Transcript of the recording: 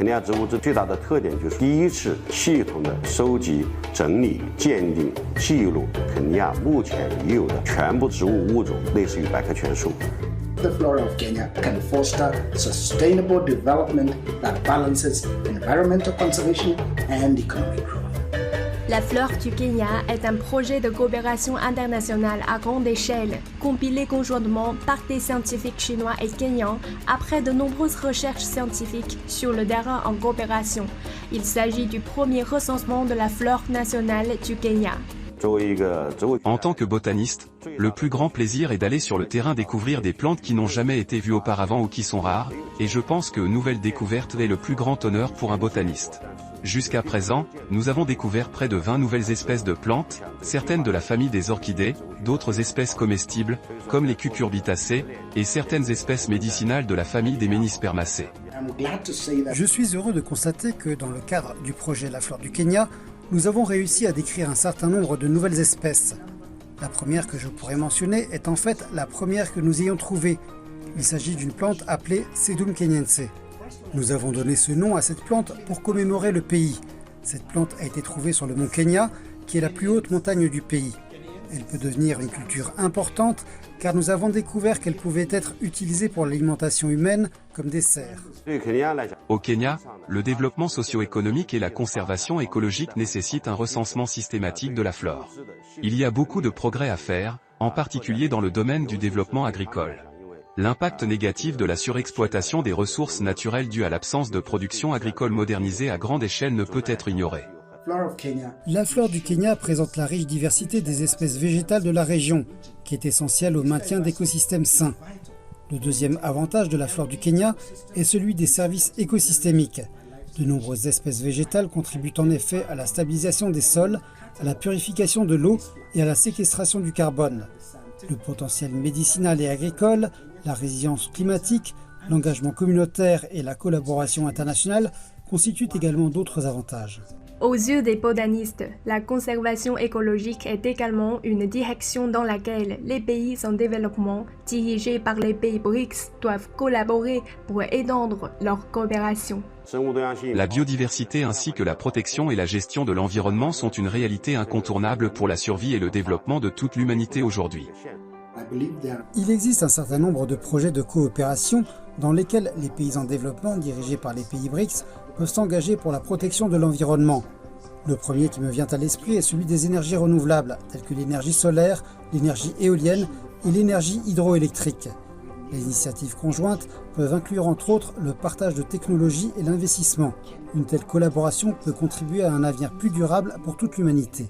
肯尼亚植物志最大的特点就是第一次系统的收集、整理、鉴定、记录肯尼亚目前已有的全部植物物种，类似于百科全书。The flora of Kenya can foster sustainable development that balances environmental conservation and economic growth. La flore du Kenya est un projet de coopération internationale à grande échelle, compilé conjointement par des scientifiques chinois et kenyans après de nombreuses recherches scientifiques sur le terrain en coopération. Il s'agit du premier recensement de la flore nationale du Kenya. En tant que botaniste, le plus grand plaisir est d'aller sur le terrain découvrir des plantes qui n'ont jamais été vues auparavant ou qui sont rares, et je pense que nouvelle découverte est le plus grand honneur pour un botaniste. Jusqu'à présent, nous avons découvert près de 20 nouvelles espèces de plantes, certaines de la famille des orchidées, d'autres espèces comestibles, comme les cucurbitacées, et certaines espèces médicinales de la famille des Ménispermacées. Je suis heureux de constater que dans le cadre du projet La Flore du Kenya, nous avons réussi à décrire un certain nombre de nouvelles espèces. La première que je pourrais mentionner est en fait la première que nous ayons trouvée. Il s'agit d'une plante appelée Sedum kenyense. Nous avons donné ce nom à cette plante pour commémorer le pays. Cette plante a été trouvée sur le mont Kenya, qui est la plus haute montagne du pays. Elle peut devenir une culture importante car nous avons découvert qu'elle pouvait être utilisée pour l'alimentation humaine comme dessert. Au Kenya, le développement socio-économique et la conservation écologique nécessitent un recensement systématique de la flore. Il y a beaucoup de progrès à faire, en particulier dans le domaine du développement agricole. L'impact négatif de la surexploitation des ressources naturelles due à l'absence de production agricole modernisée à grande échelle ne peut être ignoré. La flore du Kenya présente la riche diversité des espèces végétales de la région, qui est essentielle au maintien d'écosystèmes sains. Le deuxième avantage de la flore du Kenya est celui des services écosystémiques. De nombreuses espèces végétales contribuent en effet à la stabilisation des sols, à la purification de l'eau et à la séquestration du carbone. Le potentiel médicinal et agricole, la résilience climatique, l'engagement communautaire et la collaboration internationale constituent également d'autres avantages. Aux yeux des botanistes, la conservation écologique est également une direction dans laquelle les pays en développement, dirigés par les pays BRICS, doivent collaborer pour étendre leur coopération. La biodiversité ainsi que la protection et la gestion de l'environnement sont une réalité incontournable pour la survie et le développement de toute l'humanité aujourd'hui. Il existe un certain nombre de projets de coopération dans lesquels les pays en développement, dirigés par les pays BRICS, peuvent s'engager pour la protection de l'environnement. Le premier qui me vient à l'esprit est celui des énergies renouvelables, telles que l'énergie solaire, l'énergie éolienne et l'énergie hydroélectrique. Les initiatives conjointes peuvent inclure entre autres le partage de technologies et l'investissement. Une telle collaboration peut contribuer à un avenir plus durable pour toute l'humanité.